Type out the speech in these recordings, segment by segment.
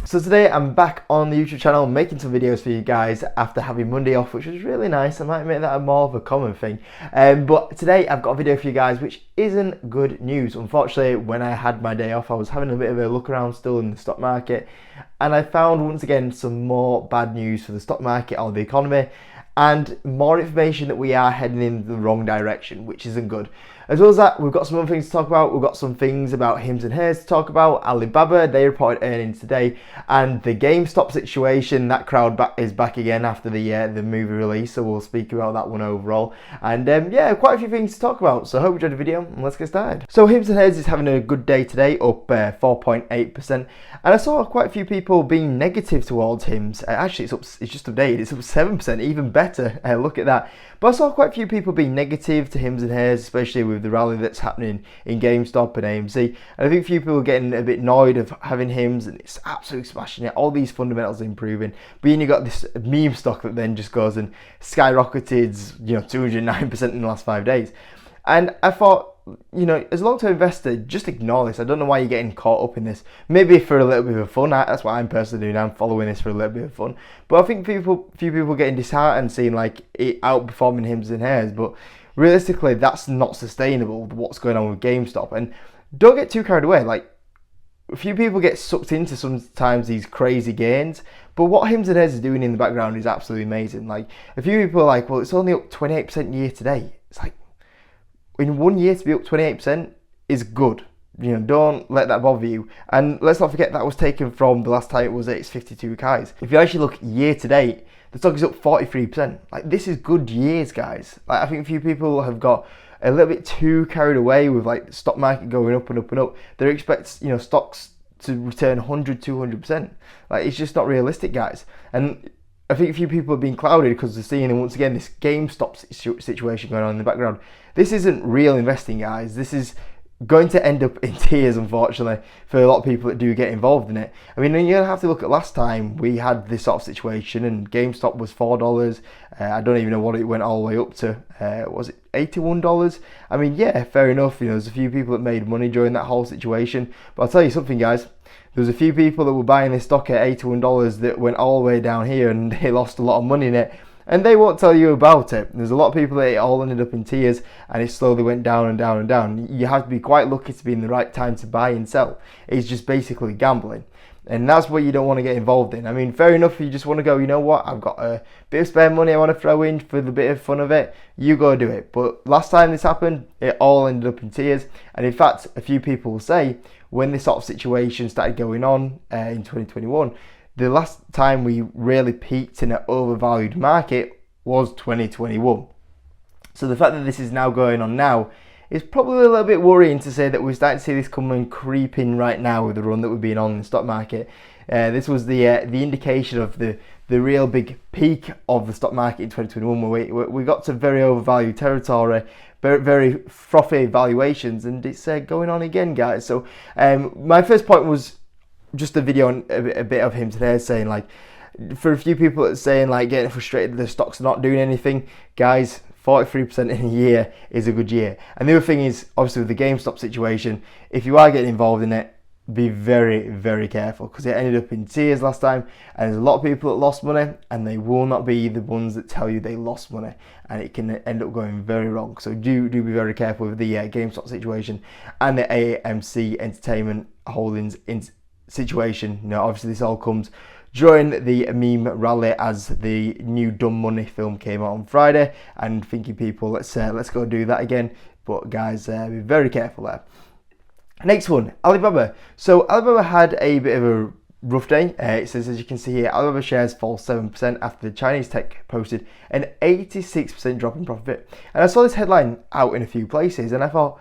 So today I'm back on the YouTube channel making some videos for you guys after having Monday off, which was really nice. I might make that more of a common thing. But today I've got a video for you guys which isn't good news. Unfortunately, when I had my day off, I was having a bit of a look around still in the stock market, and I found once again some more bad news for the stock market or the economy, and more information that we are heading in the wrong direction, which isn't good. As well as that, we've got some other things to talk about. We've got some things about Hims and Hers to talk about. Alibaba, they reported earnings today, and the GameStop situation. That crowd is back again after the movie release, so we'll speak about that one overall. And yeah, quite a few things to talk about. So I hope you enjoyed the video, and let's get started. So Hims and Hers is having a good day today, up 4.8%, and I saw quite a few people being negative towards Hims. Actually, it's just updated. It's up 7%, even better. Look at that. But I saw quite a few people being negative to Hims and Hers, especially with the rally that's happening in GameStop and AMC. And I think a few people are getting a bit annoyed of having Hims, and it's absolutely smashing it. All these fundamentals are improving. But then you got this meme stock that then just goes and skyrocketed, 209% in the last 5 days. And I thought, as a long-term investor, just ignore this. I don't know why you're getting caught up in this. Maybe for a little bit of fun. That's what I'm personally doing. I'm following this for a little bit of fun. But I think few people getting disheartened seeing like it outperforming Hims and Hers. But realistically, that's not sustainable. What's going on with GameStop? And don't get too carried away. Like, a few people get sucked into sometimes these crazy gains. But what Hims and Hers is doing in the background is absolutely amazing. Like, a few people are like, well, it's only up 28% year to date. It's like, in 1 year to be up 28% is good. Don't let that bother you. And let's not forget that was taken from the last time it was at its 52 highs. If you actually look year to date, the stock is up 43%. Like, this is good years, guys. Like, I think a few people have got a little bit too carried away with like the stock market going up and up and up. They expect stocks to return 100, 200%. Like, it's just not realistic, guys. And I think a few people have been clouded because they're seeing, once again, this GameStop situation going on in the background. This isn't real investing, guys. This is going to end up in tears, unfortunately, for a lot of people that do get involved in it. I mean, you're going to have to look at last time we had this sort of situation and GameStop was $4. I don't even know what it went all the way up to. Was it $81? I mean, yeah, fair enough. There's a few people that made money during that whole situation. But I'll tell you something, guys. There's a few people that were buying this stock at $81 that went all the way down here and they lost a lot of money in it. And they won't tell you about it. There's a lot of people that it all ended up in tears and it slowly went down and down and down. You have to be quite lucky to be in the right time to buy and sell. It's just basically gambling. And that's what you don't want to get involved in. I mean, fair enough if you just want to go, you know what, I've got a bit of spare money I want to throw in for the bit of fun of it, you go do it. But last time this happened, it all ended up in tears. And in fact, a few people will say, when this sort of situation started going on in 2021, the last time we really peaked in an overvalued market was 2021. So the fact that this is now going on now is probably a little bit worrying to say that we're starting to see this come and creeping right now with the run that we've been on in the stock market. This was the indication of the real big peak of the stock market in 2021, where we got to very overvalued territory, very, very frothy valuations, and it's going on again, guys. So my first point was just a video on a bit of him today saying, like, for a few people that's saying like getting frustrated the stocks are not doing anything, guys, 43% in a year is a good year. And the other thing is, obviously with the GameStop situation, if you are getting involved in it, be very, very careful, because it ended up in tears last time, and there's a lot of people that lost money, and they will not be the ones that tell you they lost money, and it can end up going very wrong. So do be very careful with the GameStop situation and the AMC Entertainment Holdings situation. Obviously this all comes during the meme rally as the new Dumb Money film came out on Friday, and thinking people, let's go do that again. But guys, be very careful there. Next one, Alibaba. So Alibaba had a bit of a rough day. It says, as you can see here, Alibaba shares fall 7% after the Chinese tech posted an 86% drop in profit. And I saw this headline out in a few places, and I thought,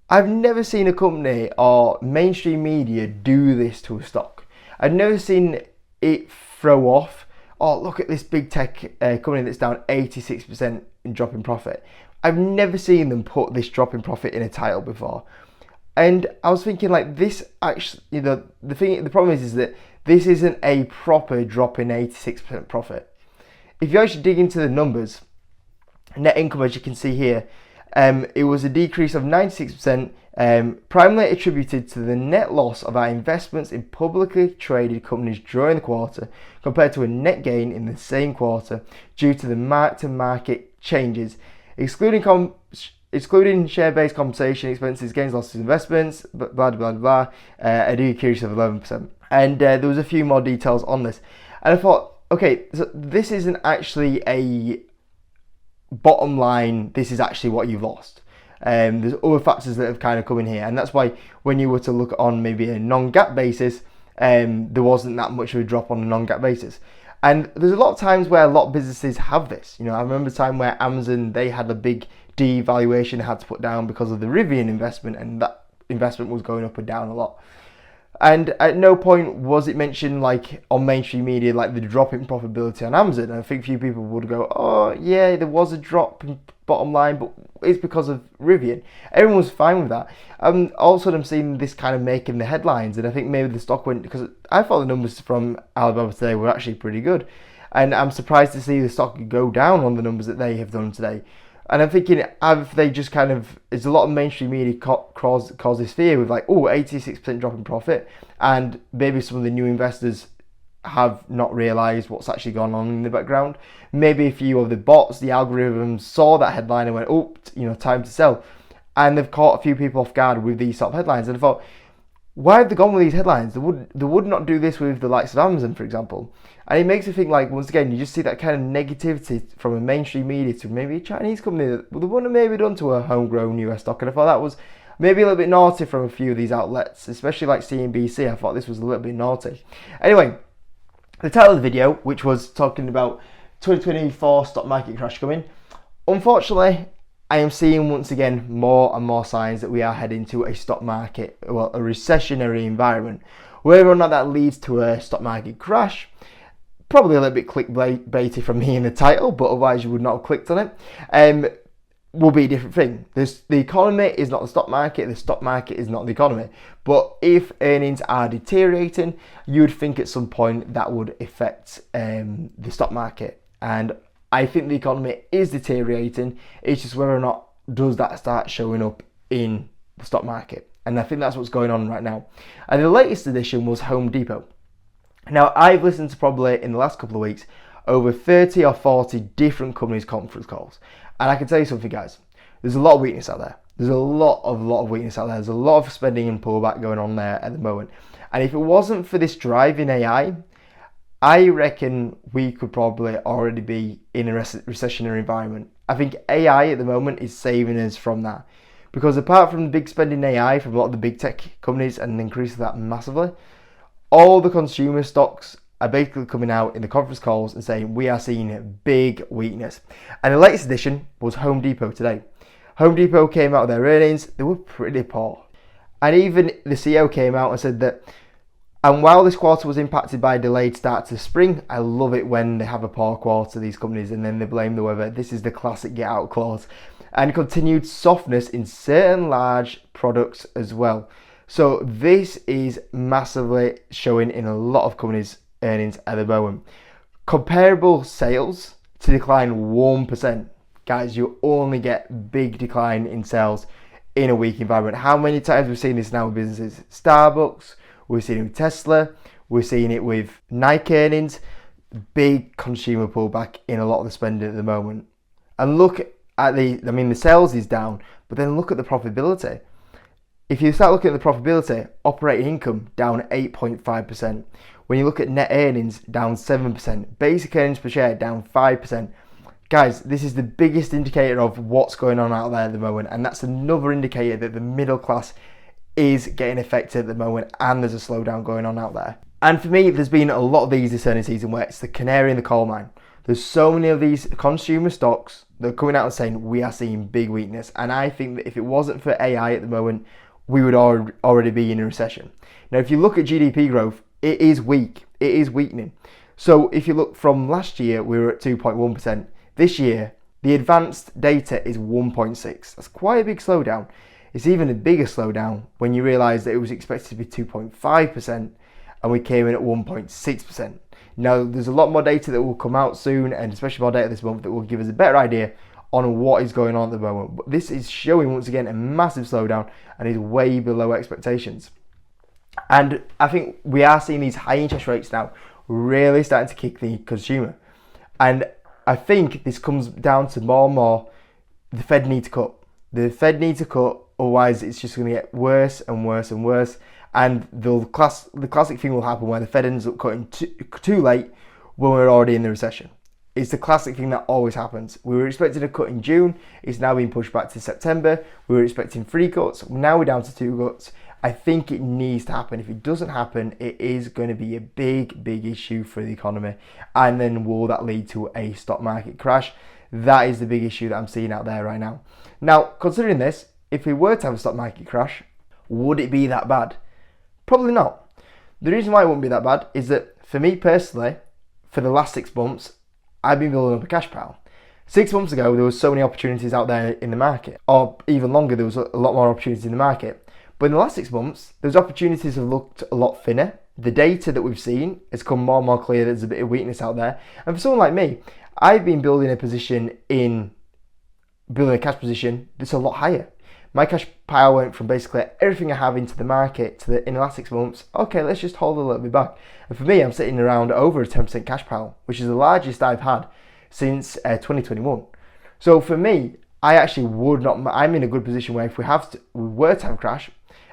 I've never seen a company or mainstream media do this to a stock. I've never seen it throw off, oh, look at this big tech company that's down 86% in drop in profit. I've never seen them put this drop in profit in a title before. And I was thinking, like, this actually, the problem is that this isn't a proper drop in 86% profit. If you actually dig into the numbers, net income, as you can see here, It was a decrease of 96%, primarily attributed to the net loss of our investments in publicly traded companies during the quarter, compared to a net gain in the same quarter due to the mark-to-market changes, excluding share-based compensation expenses, gains, losses, investments, blah blah blah, a decrease of 11%. And there was a few more details on this, and I thought, okay, so this isn't actually a bottom line. This is actually what you've lost. There's other factors that have kind of come in here, and that's why when you were to look on maybe a non-GAAP basis, there wasn't that much of a drop on a non-GAAP basis. And there's a lot of times where a lot of businesses have this. You know, I remember a time where Amazon, they had a big devaluation they had to put down because of the Rivian investment, and that investment was going up and down a lot. And at no point was it mentioned, like, on mainstream media, like the drop in profitability on Amazon. And I think a few people would go, oh yeah, there was a drop in bottom line, but it's because of Rivian. Everyone was fine with that. All of a sudden I'm seeing this kind of making the headlines, and I think maybe the stock went, because I thought the numbers from Alibaba today were actually pretty good. And I'm surprised to see the stock go down on the numbers that they have done today. And I'm thinking, have they just kind of, there's a lot of mainstream media cause this fear with like, oh, 86% drop in profit, and maybe some of the new investors have not realised what's actually gone on in the background. Maybe a few of the bots, the algorithms, saw that headline and went, oh, you know, time to sell. And they've caught a few people off guard with these sort of headlines. And I thought, why have they gone with these headlines? They would not do this with the likes of Amazon, for example. And it makes me think, like, once again, you just see that kind of negativity from a mainstream media to maybe a Chinese company that they wouldn't have maybe done to a homegrown US stock. And I thought that was maybe a little bit naughty from a few of these outlets, especially like CNBC. I thought this was a little bit naughty. Anyway, the title of the video, which was talking about 2024 stock market crash coming, unfortunately, I am seeing once again more and more signs that we are heading to a stock market, well, a recessionary environment. Whether or not that leads to a stock market crash, probably a little bit clickbaity from me in the title, but otherwise you would not have clicked on it, will be a different thing. The economy is not the stock market is not the economy. But if earnings are deteriorating, you would think at some point that would affect the stock market. And I think the economy is deteriorating. It's just whether or not does that start showing up in the stock market. And I think that's what's going on right now. And the latest edition was Home Depot. Now, I've listened to probably in the last couple of weeks over 30 or 40 different companies' conference calls. And I can tell you something, guys. There's a lot of weakness out there. There's a lot of weakness out there. There's a lot of spending and pullback going on there at the moment. And if it wasn't for this drive in AI, I reckon we could probably already be in a recessionary environment. I think AI at the moment is saving us from that. Because apart from the big spending AI from a lot of the big tech companies and increasing that massively, all the consumer stocks are basically coming out in the conference calls and saying we are seeing big weakness. And the latest edition was Home Depot today. Home Depot came out with their earnings. They were pretty poor. And even the CEO came out and said that, and while this quarter was impacted by a delayed start to spring, I love it when they have a poor quarter, these companies, and then they blame the weather. This is the classic get out clause. And continued softness in certain large products as well. So this is massively showing in a lot of companies' earnings at the moment. Comparable sales to decline 1%. Guys, you only get big decline in sales in a weak environment. How many times we've seen this now with businesses? Starbucks, we've seen it with Tesla, we're seeing it with Nike earnings. Big consumer pullback in a lot of the spending at the moment. And look at the sales is down, but then look at the profitability. If you start looking at the profitability, operating income down 8.5%. When you look at net earnings, down 7%. Basic earnings per share down 5%. Guys, this is the biggest indicator of what's going on out there at the moment, and that's another indicator that the middle class is getting affected at the moment, and there's a slowdown going on out there. And for me, there's been a lot of these this earnings season where it's the canary in the coal mine. There's so many of these consumer stocks that are coming out and saying we are seeing big weakness, and I think that if it wasn't for AI at the moment, we would already be in a recession. Now, if you look at GDP growth, it is weak. It is weakening. So if you look from last year, we were at 2.1%. This year, the advanced data is 1.6. That's quite a big slowdown. It's even a bigger slowdown when you realise that it was expected to be 2.5% and we came in at 1.6%. Now, there's a lot more data that will come out soon, and especially more data this month that will give us a better idea on what is going on at the moment. But this is showing once again a massive slowdown and is way below expectations. And I think we are seeing these high interest rates now really starting to kick the consumer. And I think this comes down to more and more the Fed need to cut. The Fed need to cut, otherwise it's just going to get worse and worse and worse. And the classic thing will happen where the Fed ends up cutting too late when we're already in the recession. It's the classic thing that always happens. We were expecting a cut in June. It's now being pushed back to September. We were expecting 3 cuts. Now we're down to 2 cuts. I think it needs to happen. If it doesn't happen, it is going to be a big, big issue for the economy. And then will that lead to a stock market crash? That is the big issue that I'm seeing out there right now. Now, considering this, if we were to have a stock market crash, would it be that bad? Probably not. The reason why it wouldn't be that bad is that for me personally, for the last 6 months, I've been building up a cash pile. 6 months ago, there was so many opportunities out there in the market, or even longer, there was a lot more opportunities in the market. But in the last 6 months, those opportunities have looked a lot thinner. The data that we've seen has come more and more clear that there's a bit of weakness out there. And for someone like me, I've been building a cash position that's a lot higher. My cash pile went from basically everything I have into the market to in the last 6 months, okay, let's just hold a little bit back. And for me, I'm sitting around over a 10% cash pile, which is the largest I've had since 2021. So for me, I actually would not, I'm in a good position where if we were to have a crash,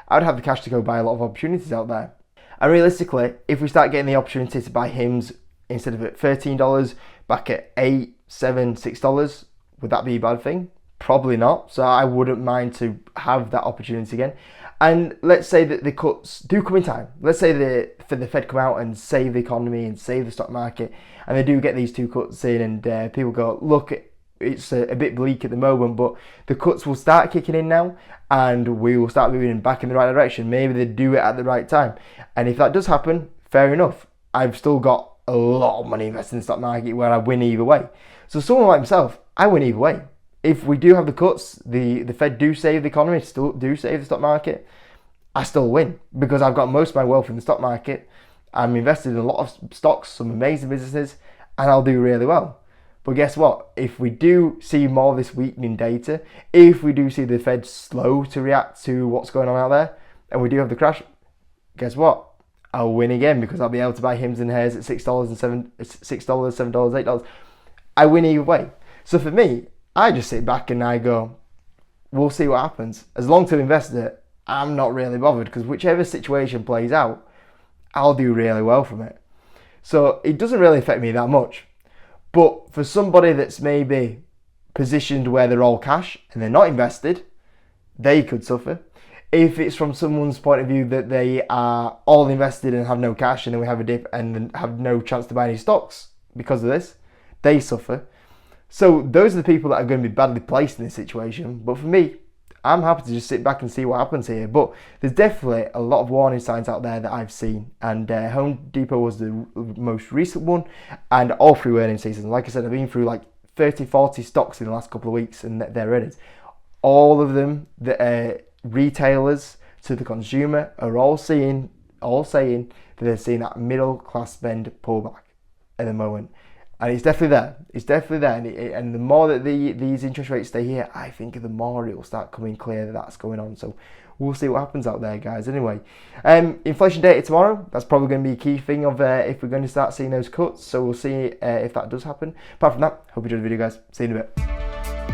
I would have the cash to go buy a lot of opportunities out there. And realistically, if we start getting the opportunity to buy HIMS instead of at $13, back at $8, $7, $6, would that be a bad thing? Probably not. So I wouldn't mind to have that opportunity again. And let's say that the cuts do come in time. Let's say that for the Fed come out and save the economy and save the stock market, and they do get these 2 cuts in, and people go, look, it's a bit bleak at the moment, but the cuts will start kicking in now, and we will start moving back in the right direction. Maybe they do it at the right time. And if that does happen, fair enough. I've still got a lot of money invested in the stock market where I win either way. So someone like myself, I win either way. If we do have the cuts, the Fed do save the economy, still do save the stock market, I still win because I've got most of my wealth in the stock market. I'm invested in a lot of stocks, some amazing businesses, and I'll do really well. But guess what? If we do see more of this weakening data, if we do see the Fed slow to react to what's going on out there, and we do have the crash, guess what? I'll win again because I'll be able to buy HIMS and hairs at $6 and $7, $8. I win either way. So for me, I just sit back and I go, we'll see what happens. As long to investor, I'm not really bothered because whichever situation plays out, I'll do really well from it. So it doesn't really affect me that much. But for somebody that's maybe positioned where they're all cash and they're not invested, they could suffer. If it's from someone's point of view that they are all invested and have no cash, and then we have a dip and have no chance to buy any stocks because of this, they suffer. So those are the people that are going to be badly placed in this situation. But for me, I'm happy to just sit back and see what happens here. But there's definitely a lot of warning signs out there that I've seen. And Home Depot was the most recent one. And all through earnings season. Like I said, I've been through like 30, 40 stocks in the last couple of weeks and their earnings. All of them, the retailers to the consumer, are all saying that they're seeing that middle class spend pullback at the moment. And it's definitely there. It's definitely there. And the more that these interest rates stay here, I think the more it will start coming clear that that's going on. So we'll see what happens out there, guys. Anyway, inflation data tomorrow. That's probably going to be a key thing of if we're going to start seeing those cuts. So we'll see if that does happen. Apart from that, hope you enjoyed the video, guys. See you in a bit.